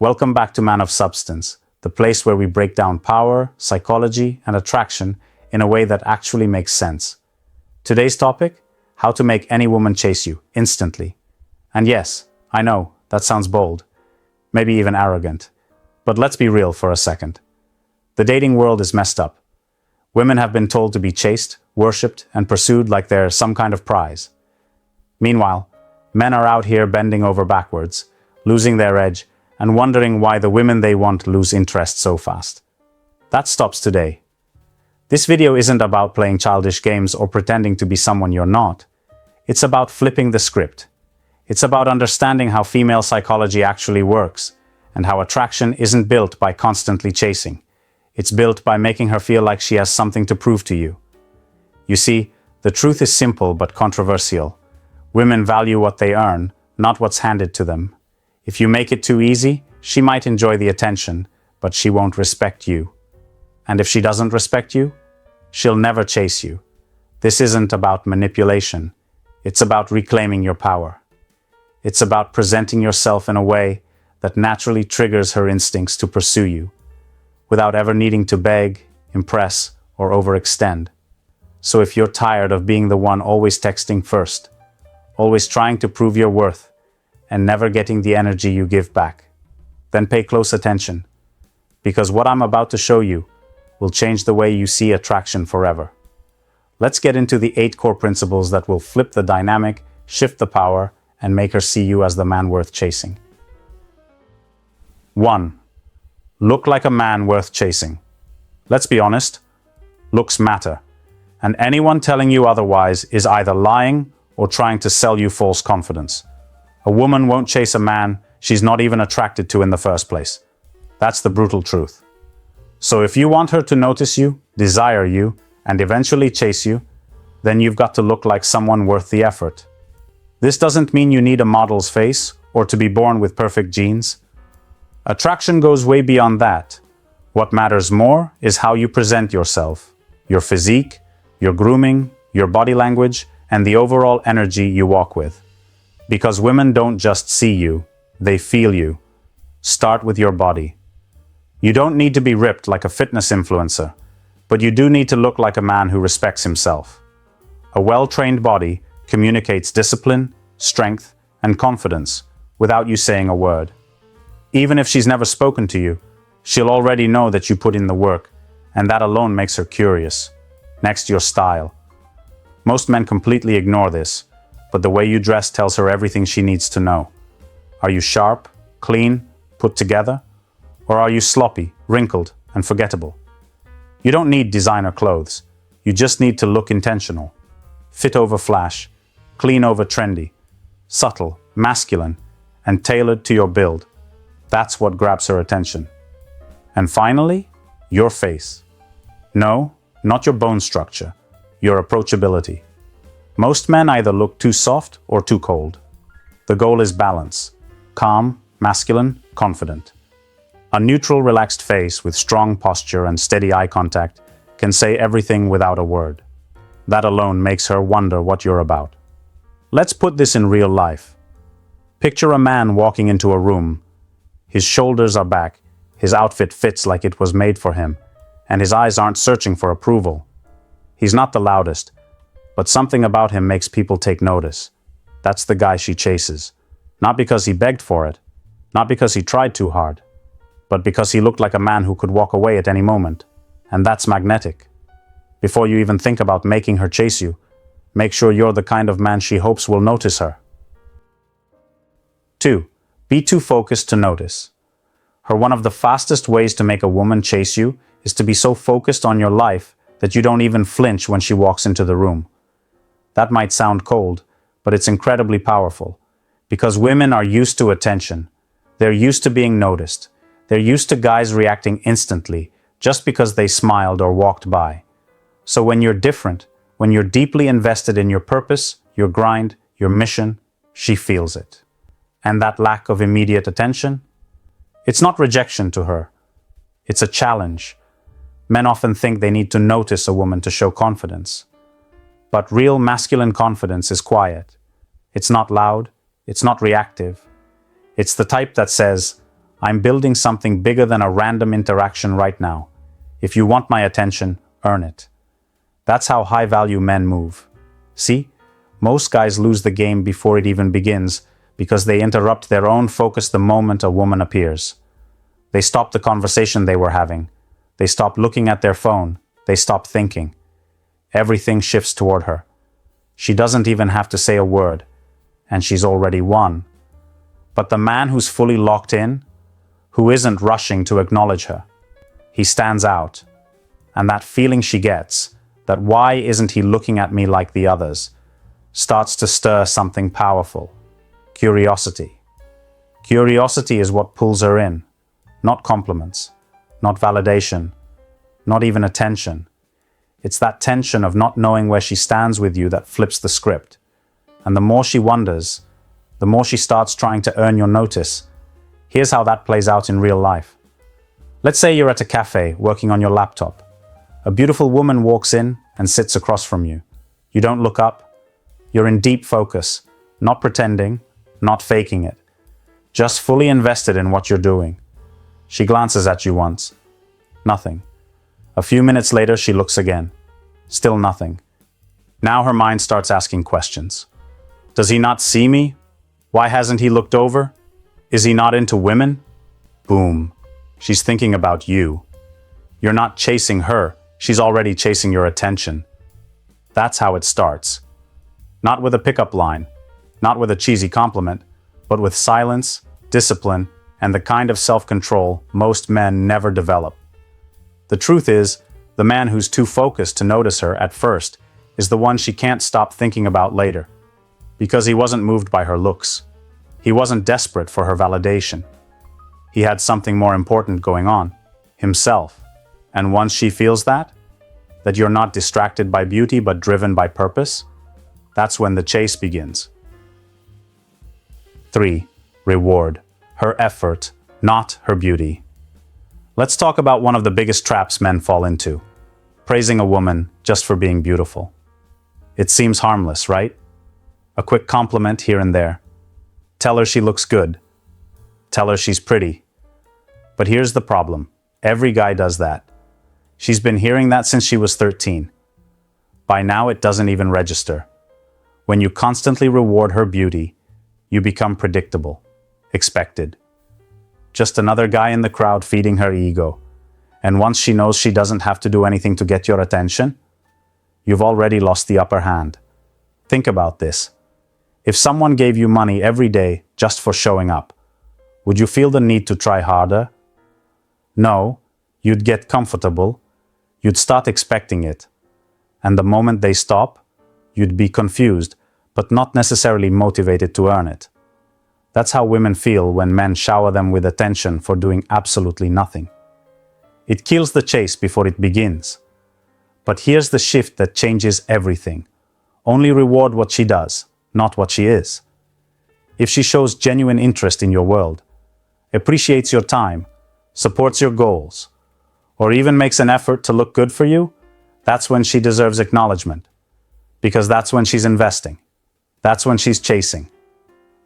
Welcome back to Man of Substance, the place where we break down power, psychology, and attraction in a way that actually makes sense. Today's topic: how to make any woman chase you instantly. And yes, I know, that sounds bold, maybe even arrogant. But let's be real for a second. The dating world is messed up. Women have been told to be chased, worshipped, and pursued like they're some kind of prize. Meanwhile, men are out here bending over backwards, losing their edge, and wondering why the women they want lose interest so fast. That stops today. This video isn't about playing childish games or pretending to be someone you're not. It's about flipping the script. It's about understanding how female psychology actually works, and how attraction isn't built by constantly chasing. It's built by making her feel like she has something to prove to you. You see, the truth is simple but controversial. Women value what they earn, not what's handed to them. If you make it too easy, she might enjoy the attention, but she won't respect you. And if she doesn't respect you, she'll never chase you. This isn't about manipulation. It's about reclaiming your power. It's about presenting yourself in a way that naturally triggers her instincts to pursue you, without ever needing to beg, impress, or overextend. So if you're tired of being the one always texting first, always trying to prove your worth, and never getting the energy you give back, then pay close attention, because what I'm about to show you will change the way you see attraction forever. Let's get into the 8 core principles that will flip the dynamic, shift the power, and make her see you as the man worth chasing. 1. Look like a man worth chasing. Let's be honest, looks matter, and anyone telling you otherwise is either lying or trying to sell you false confidence. A woman won't chase a man she's not even attracted to in the first place. That's the brutal truth. So if you want her to notice you, desire you, and eventually chase you, then you've got to look like someone worth the effort. This doesn't mean you need a model's face or to be born with perfect genes. Attraction goes way beyond that. What matters more is how you present yourself, your physique, your grooming, your body language, and the overall energy you walk with. Because women don't just see you, they feel you. Start with your body. You don't need to be ripped like a fitness influencer, but you do need to look like a man who respects himself. A well-trained body communicates discipline, strength, and confidence without you saying a word. Even if she's never spoken to you, she'll already know that you put in the work, and that alone makes her curious. Next, your style. Most men completely ignore this, but the way you dress tells her everything she needs to know. Are you sharp, clean, put together? Or are you sloppy, wrinkled, and forgettable? You don't need designer clothes. You just need to look intentional. Fit over flash, clean over trendy, subtle, masculine, and tailored to your build. That's what grabs her attention. And finally, your face. No, not your bone structure, your approachability. Most men either look too soft or too cold. The goal is balance. Calm, masculine, confident. A neutral, relaxed face with strong posture and steady eye contact can say everything without a word. That alone makes her wonder what you're about. Let's put this in real life. Picture a man walking into a room. His shoulders are back, his outfit fits like it was made for him, and his eyes aren't searching for approval. He's not the loudest, but something about him makes people take notice. That's the guy she chases. Not because he begged for it, not because he tried too hard, but because he looked like a man who could walk away at any moment. And that's magnetic. Before you even think about making her chase you, make sure you're the kind of man she hopes will notice her. 2. Be too focused to notice. One of the fastest ways to make a woman chase you is to be so focused on your life that you don't even flinch when she walks into the room. That might sound cold, but it's incredibly powerful. Because women are used to attention. They're used to being noticed. They're used to guys reacting instantly, just because they smiled or walked by. So when you're different, when you're deeply invested in your purpose, your grind, your mission, she feels it. And that lack of immediate attention? It's not rejection to her. It's a challenge. Men often think they need to notice a woman to show confidence. But real masculine confidence is quiet. It's not loud. It's not reactive. It's the type that says, I'm building something bigger than a random interaction right now. If you want my attention, earn it. That's how high-value men move. See? Most guys lose the game before it even begins because they interrupt their own focus the moment a woman appears. They stop the conversation they were having. They stop looking at their phone. They stop thinking. Everything shifts toward her. She doesn't even have to say a word, and she's already won. But the man who's fully locked in, who isn't rushing to acknowledge her, he stands out. And that feeling she gets, that why isn't he looking at me like the others, starts to stir something powerful. Curiosity. Curiosity is what pulls her in. Not compliments, not validation, not even attention. It's that tension of not knowing where she stands with you that flips the script. And the more she wonders, the more she starts trying to earn your notice. Here's how that plays out in real life. Let's say you're at a cafe working on your laptop. A beautiful woman walks in and sits across from you. You don't look up. You're in deep focus, not pretending, not faking it. Just fully invested in what you're doing. She glances at you once. Nothing. A few minutes later, she looks again. Still nothing. Now her mind starts asking questions. Does he not see me? Why hasn't he looked over? Is he not into women? Boom. She's thinking about you. You're not chasing her. She's already chasing your attention. That's how it starts. Not with a pickup line, not with a cheesy compliment, but with silence, discipline, and the kind of self-control most men never develop. The truth is, the man who's too focused to notice her at first is the one she can't stop thinking about later, because he wasn't moved by her looks. He wasn't desperate for her validation. He had something more important going on, himself. And once she feels that you're not distracted by beauty but driven by purpose, that's when the chase begins. 3. Reward. Her effort, not her beauty. Let's talk about one of the biggest traps men fall into. Praising a woman just for being beautiful. It seems harmless, right? A quick compliment here and there. Tell her she looks good. Tell her she's pretty. But here's the problem. Every guy does that. She's been hearing that since she was 13. By now it doesn't even register. When you constantly reward her beauty, you become predictable, expected. Just another guy in the crowd feeding her ego. And once she knows she doesn't have to do anything to get your attention, you've already lost the upper hand. Think about this. If someone gave you money every day just for showing up, would you feel the need to try harder? No, you'd get comfortable. You'd start expecting it. And the moment they stop, you'd be confused, but not necessarily motivated to earn it. That's how women feel when men shower them with attention for doing absolutely nothing. It kills the chase before it begins. But here's the shift that changes everything. Only reward what she does, not what she is. If she shows genuine interest in your world, appreciates your time, supports your goals, or even makes an effort to look good for you, that's when she deserves acknowledgement. Because that's when she's investing. That's when she's chasing.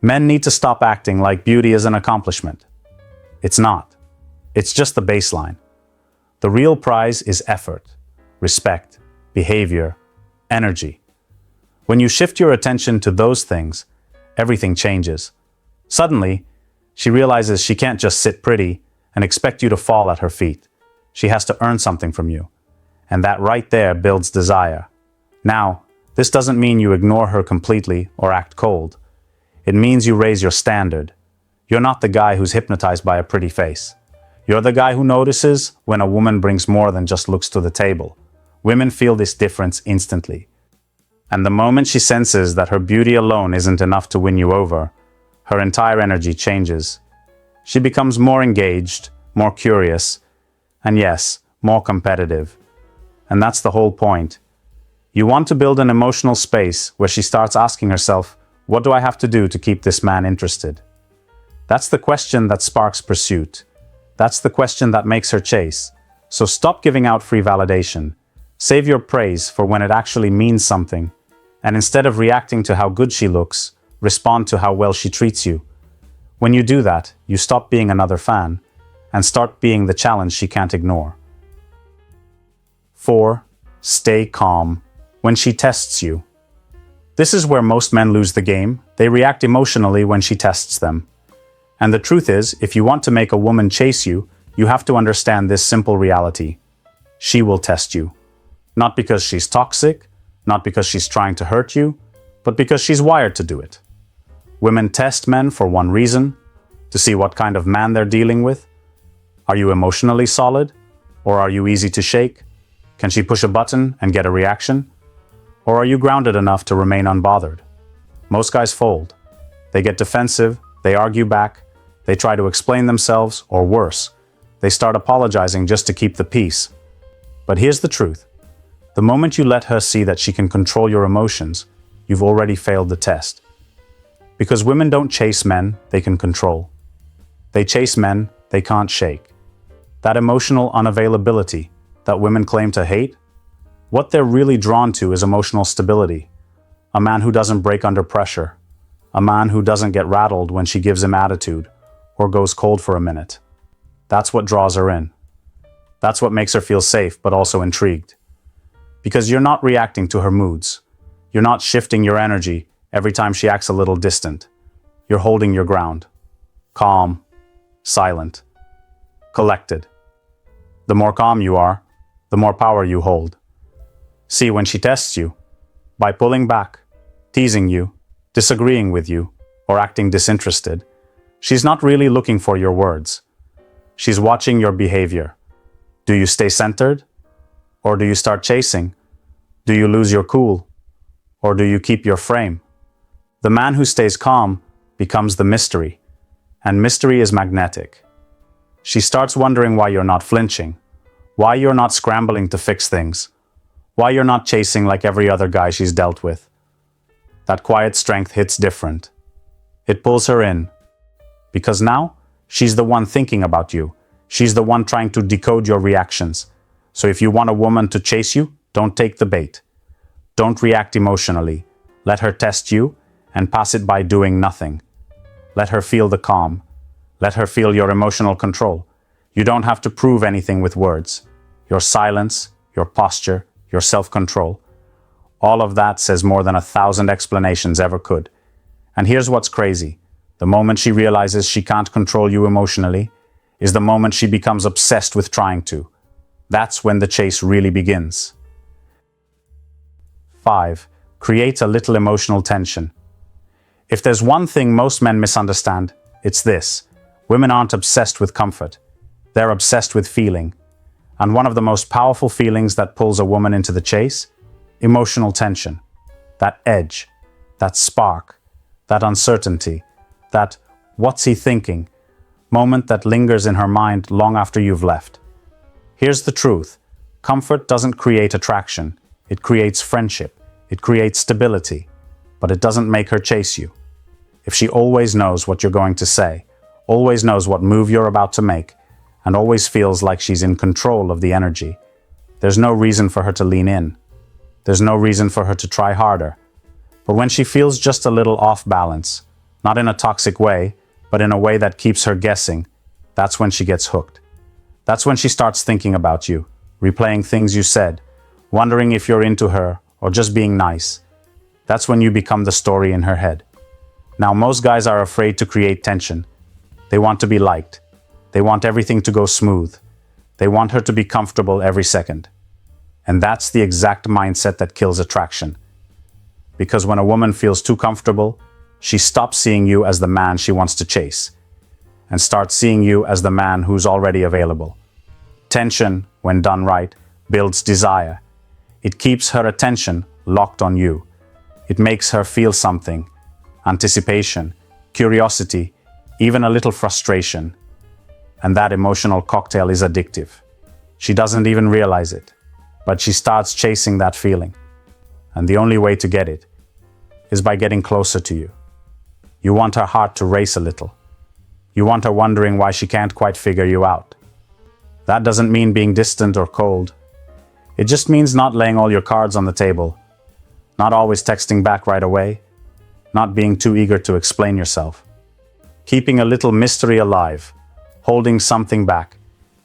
Men need to stop acting like beauty is an accomplishment. It's not. It's just the baseline. The real prize is effort, respect, behavior, energy. When you shift your attention to those things, everything changes. Suddenly, she realizes she can't just sit pretty and expect you to fall at her feet. She has to earn something from you. And that right there builds desire. Now, this doesn't mean you ignore her completely or act cold. It means you raise your standard. You're not the guy who's hypnotized by a pretty face. You're the guy who notices when a woman brings more than just looks to the table. Women feel this difference instantly. And the moment she senses that her beauty alone isn't enough to win you over, her entire energy changes. She becomes more engaged, more curious, and yes, more competitive. And that's the whole point. You want to build an emotional space where she starts asking herself, what do I have to do to keep this man interested? That's the question that sparks pursuit. That's the question that makes her chase. So stop giving out free validation. Save your praise for when it actually means something. And instead of reacting to how good she looks, respond to how well she treats you. When you do that, you stop being another fan and start being the challenge she can't ignore. 4. Stay calm when she tests you. This is where most men lose the game. They react emotionally when she tests them. And the truth is, if you want to make a woman chase you, you have to understand this simple reality. She will test you. Not because she's toxic, not because she's trying to hurt you, but because she's wired to do it. Women test men for one reason: to see what kind of man they're dealing with. Are you emotionally solid? Or are you easy to shake? Can she push a button and get a reaction? Or are you grounded enough to remain unbothered? Most guys fold. They get defensive, they argue back, they try to explain themselves, or worse, they start apologizing just to keep the peace. But here's the truth. The moment you let her see that she can control your emotions, you've already failed the test. Because women don't chase men they can control. They chase men they can't shake. That emotional unavailability that women claim to hate, what they're really drawn to is emotional stability. A man who doesn't break under pressure. A man who doesn't get rattled when she gives him attitude or goes cold for a minute. That's what draws her in. That's what makes her feel safe but also intrigued. Because you're not reacting to her moods. You're not shifting your energy every time she acts a little distant. You're holding your ground. Calm, silent, collected. The more calm you are, the more power you hold. See, when she tests you, by pulling back, teasing you, disagreeing with you, or acting disinterested, she's not really looking for your words. She's watching your behavior. Do you stay centered? Or do you start chasing? Do you lose your cool? Or do you keep your frame? The man who stays calm becomes the mystery, and mystery is magnetic. She starts wondering why you're not flinching, why you're not scrambling to fix things, why you're not chasing like every other guy she's dealt with. That quiet strength hits different. It pulls her in, because now she's the one thinking about you. She's the one trying to decode your reactions. So if you want a woman to chase you, don't take the bait. Don't react emotionally. Let her test you and pass it by doing nothing. Let her feel the calm. Let her feel your emotional control. You don't have to prove anything with words. Your silence, your posture, your self-control. All of that says more than 1,000 explanations ever could. And here's what's crazy. The moment she realizes she can't control you emotionally is the moment she becomes obsessed with trying to. That's when the chase really begins. 5. Create a little emotional tension. If there's one thing most men misunderstand, it's this. Women aren't obsessed with comfort. They're obsessed with feeling. And one of the most powerful feelings that pulls a woman into the chase? Emotional tension. That edge. That spark. That uncertainty. That "what's he thinking?" moment that lingers in her mind long after you've left. Here's the truth. Comfort doesn't create attraction. It creates friendship. It creates stability. But it doesn't make her chase you. If she always knows what you're going to say, always knows what move you're about to make, and always feels like she's in control of the energy, there's no reason for her to lean in. There's no reason for her to try harder. But when she feels just a little off balance, not in a toxic way, but in a way that keeps her guessing, that's when she gets hooked. That's when she starts thinking about you, replaying things you said, wondering if you're into her or just being nice. That's when you become the story in her head. Now, most guys are afraid to create tension. They want to be liked. They want everything to go smooth. They want her to be comfortable every second. And that's the exact mindset that kills attraction. Because when a woman feels too comfortable, she stops seeing you as the man she wants to chase and starts seeing you as the man who's already available. Tension, when done right, builds desire. It keeps her attention locked on you. It makes her feel something, anticipation, curiosity, even a little frustration. And that emotional cocktail is addictive. She doesn't even realize it, but she starts chasing that feeling. And the only way to get it is by getting closer to you. You want her heart to race a little. You want her wondering why she can't quite figure you out. That doesn't mean being distant or cold. It just means not laying all your cards on the table, not always texting back right away, not being too eager to explain yourself. keeping a little mystery alive, holding something back.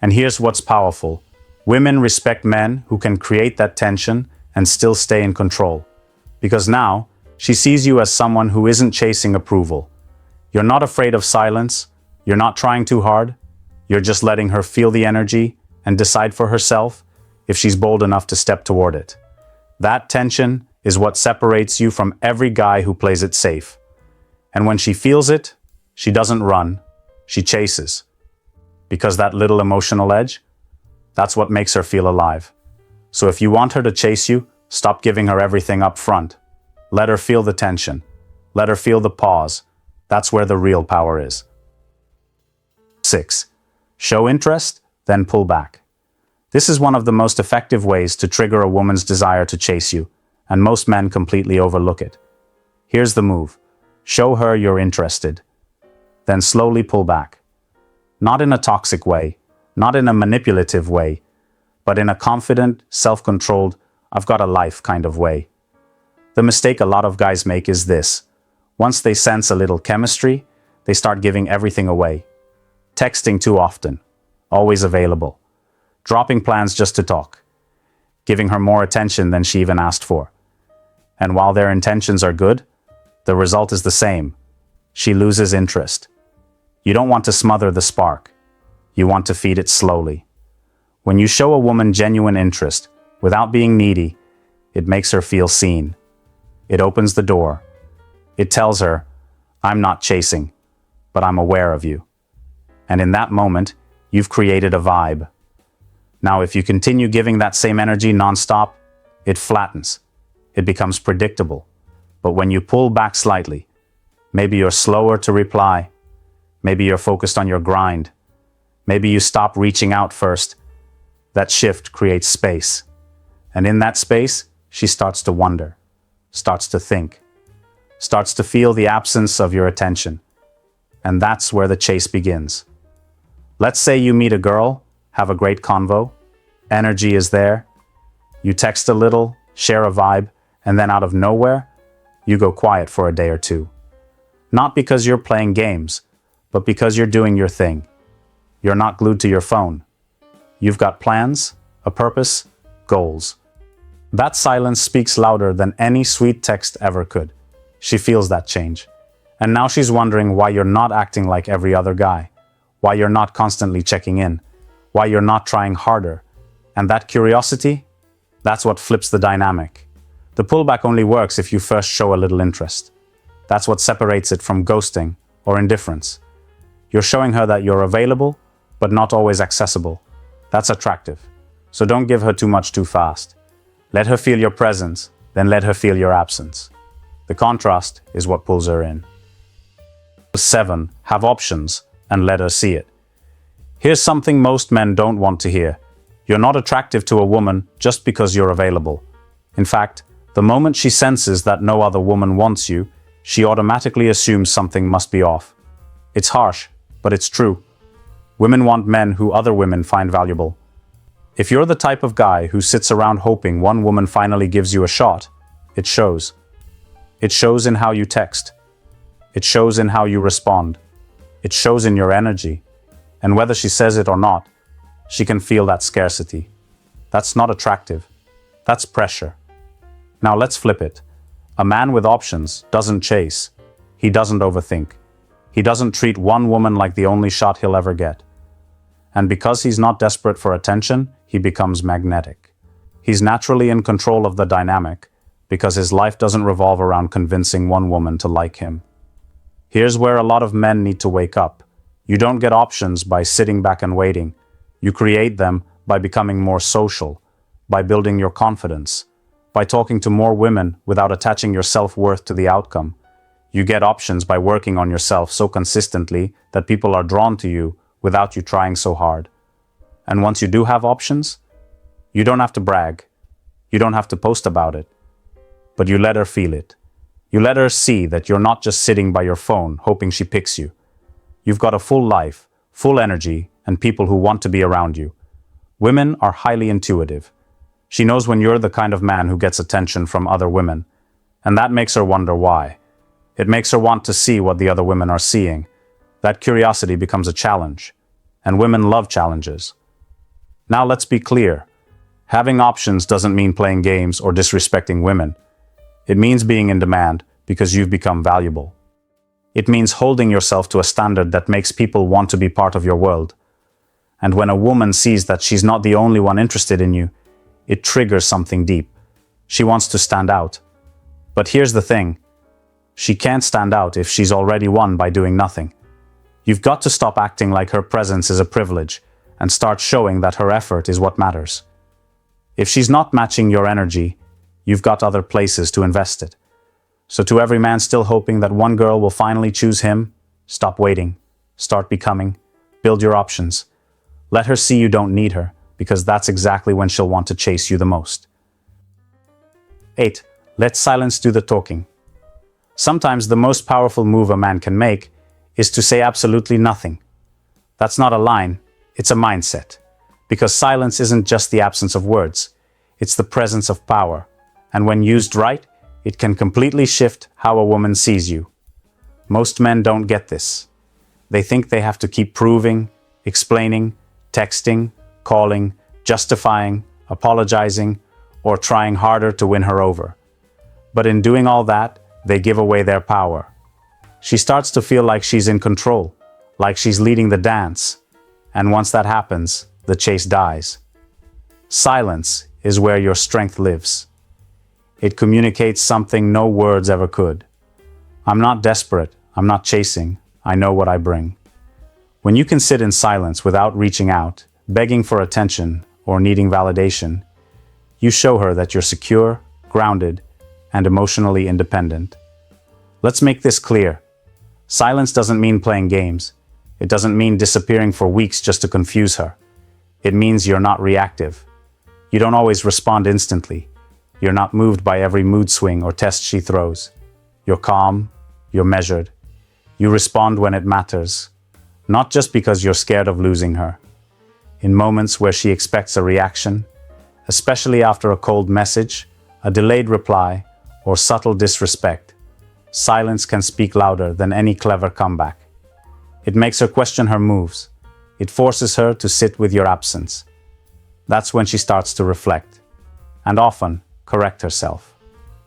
And here's what's powerful. Women respect men who can create that tension and still stay in control. Because now, she sees you as someone who isn't chasing approval. You're not afraid of silence, you're not trying too hard, you're just letting her feel the energy and decide for herself if she's bold enough to step toward it. That tension is what separates you from every guy who plays it safe. And when she feels it, she doesn't run, she chases. Because that little emotional edge, that's what makes her feel alive. So if you want her to chase you, stop giving her everything up front. Let her feel the tension. Let her feel the pause. That's where the real power is. 6. Show interest, then pull back. This is one of the most effective ways to trigger a woman's desire to chase you, and most men completely overlook it. Here's the move. Show her you're interested. Then slowly pull back. Not in a toxic way, not in a manipulative way, but in a confident, self-controlled, I've got a life kind of way. The mistake a lot of guys make is this. Once they sense a little chemistry, they start giving everything away. Texting too often, always available. Dropping plans just to talk. Giving her more attention than she even asked for. And while their intentions are good, the result is the same. She loses interest. You don't want to smother the spark. You want to feed it slowly. When you show a woman genuine interest, without being needy, it makes her feel seen. It opens the door. It tells her, I'm not chasing, but I'm aware of you. And in that moment, you've created a vibe. Now, if you continue giving that same energy nonstop, it flattens. It becomes predictable. But when you pull back slightly, maybe you're slower to reply, maybe you're focused on your grind, maybe you stop reaching out first, that shift creates space. And in that space, she starts to wonder, starts to think, starts to feel the absence of your attention. And that's where the chase begins. Let's say you meet a girl, have a great convo, energy is there, you text a little, share a vibe, and then out of nowhere, you go quiet for a day or two. Not because you're playing games, but because you're doing your thing. You're not glued to your phone. You've got plans, a purpose, goals. That silence speaks louder than any sweet text ever could. She feels that change. And now she's wondering why you're not acting like every other guy, why you're not constantly checking in, why you're not trying harder. And that curiosity, that's what flips the dynamic. The pullback only works if you first show a little interest. That's what separates it from ghosting or indifference. You're showing her that you're available, but not always accessible. That's attractive. So don't give her too much too fast. Let her feel your presence, then let her feel your absence. The contrast is what pulls her in. 7. Have options and let her see it. Here's something most men don't want to hear. You're not attractive to a woman just because you're available. In fact, the moment she senses that no other woman wants you, she automatically assumes something must be off. It's harsh, but it's true. Women want men who other women find valuable. If you're the type of guy who sits around hoping one woman finally gives you a shot, it shows. It shows in how you text. It shows in how you respond. It shows in your energy. And whether she says it or not, she can feel that scarcity. That's not attractive. That's pressure. Now let's flip it. A man with options doesn't chase. He doesn't overthink. He doesn't treat one woman like the only shot he'll ever get. And because he's not desperate for attention, he becomes magnetic. He's naturally in control of the dynamic because his life doesn't revolve around convincing one woman to like him. Here's where a lot of men need to wake up. You don't get options by sitting back and waiting. You create them by becoming more social, by building your confidence, by talking to more women without attaching your self-worth to the outcome. You get options by working on yourself so consistently that people are drawn to you without you trying so hard. And once you do have options, you don't have to brag. You don't have to post about it. But you let her feel it. You let her see that you're not just sitting by your phone hoping she picks you. You've got a full life, full energy, and people who want to be around you. Women are highly intuitive. She knows when you're the kind of man who gets attention from other women, and that makes her wonder why. It makes her want to see what the other women are seeing. that curiosity becomes a challenge, and women love challenges. Now let's be clear. Having options doesn't mean playing games or disrespecting women. It means being in demand because you've become valuable. It means holding yourself to a standard that makes people want to be part of your world. And when a woman sees that she's not the only one interested in you, it triggers something deep. She wants to stand out. But here's the thing. She can't stand out if she's already won by doing nothing. You've got to stop acting like her presence is a privilege and start showing that her effort is what matters. If she's not matching your energy, you've got other places to invest it. So to every man still hoping that one girl will finally choose him, stop waiting, start becoming, build your options. Let her see you don't need her, because that's exactly when she'll want to chase you the most. 8. Let silence do the talking. Sometimes the most powerful move a man can make is to say absolutely nothing. That's not a line, it's a mindset. Because silence isn't just the absence of words, it's the presence of power. And when used right, it can completely shift how a woman sees you. Most men don't get this. They think they have to keep proving, explaining, texting, calling, justifying, apologizing, or trying harder to win her over. But in doing all that, they give away their power. She starts to feel like she's in control, like she's leading the dance. And once that happens, the chase dies. Silence is where your strength lives. It communicates something no words ever could. I'm not desperate, I'm not chasing, I know what I bring. When you can sit in silence without reaching out, begging for attention, or needing validation, you show her that you're secure, grounded, and emotionally independent. Let's make this clear. Silence doesn't mean playing games. It doesn't mean disappearing for weeks just to confuse her. It means you're not reactive. You don't always respond instantly. You're not moved by every mood swing or test she throws. You're calm, you're measured. You respond when it matters, not just because you're scared of losing her. In moments where she expects a reaction, especially after a cold message, a delayed reply, or subtle disrespect, silence can speak louder than any clever comeback. It makes her question her moves. It forces her to sit with your absence. That's when she starts to reflect, and often correct herself.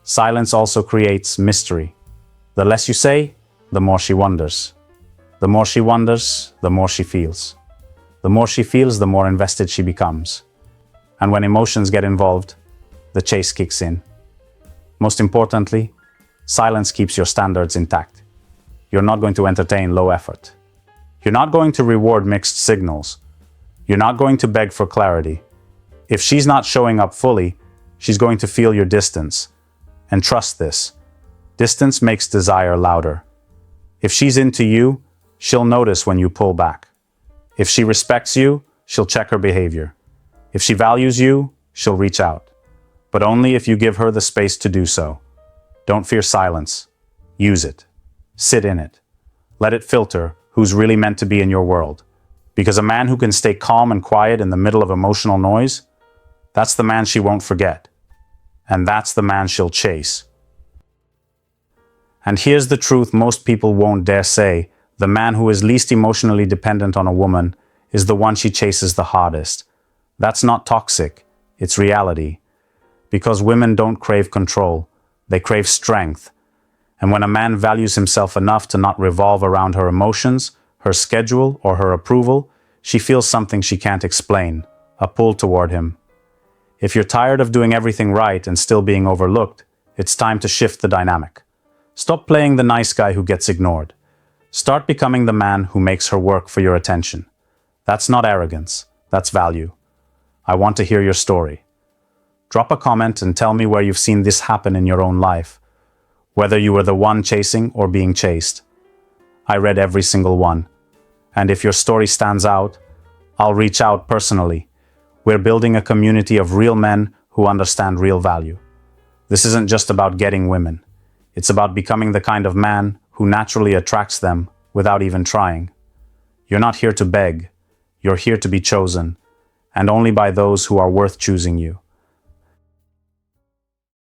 Silence also creates mystery. The less you say, the more she wonders. The more she wonders, the more she feels. The more she feels, the more invested she becomes. And when emotions get involved, the chase kicks in. Most importantly, silence keeps your standards intact. You're not going to entertain low effort. You're not going to reward mixed signals. You're not going to beg for clarity. If she's not showing up fully, she's going to feel your distance. And trust this, distance makes desire louder. If she's into you, she'll notice when you pull back. If she respects you, she'll check her behavior. If she values you, she'll reach out. But only if you give her the space to do so. Don't fear silence. Use it. Sit in it. Let it filter who's really meant to be in your world. Because a man who can stay calm and quiet in the middle of emotional noise, that's the man she won't forget. And that's the man she'll chase. And here's the truth most people won't dare say. The man who is least emotionally dependent on a woman is the one she chases the hardest. That's not toxic, it's reality. Because women don't crave control, they crave strength. And when a man values himself enough to not revolve around her emotions, her schedule, or her approval, she feels something she can't explain, a pull toward him. If you're tired of doing everything right and still being overlooked, it's time to shift the dynamic. Stop playing the nice guy who gets ignored. Start becoming the man who makes her work for your attention. That's not arrogance, that's value. I want to hear your story. Drop a comment and tell me where you've seen this happen in your own life. Whether you were the one chasing or being chased. I read every single one. And if your story stands out, I'll reach out personally. We're building a community of real men who understand real value. This isn't just about getting women. It's about becoming the kind of man who naturally attracts them without even trying. You're not here to beg. You're here to be chosen, and only by those who are worth choosing you.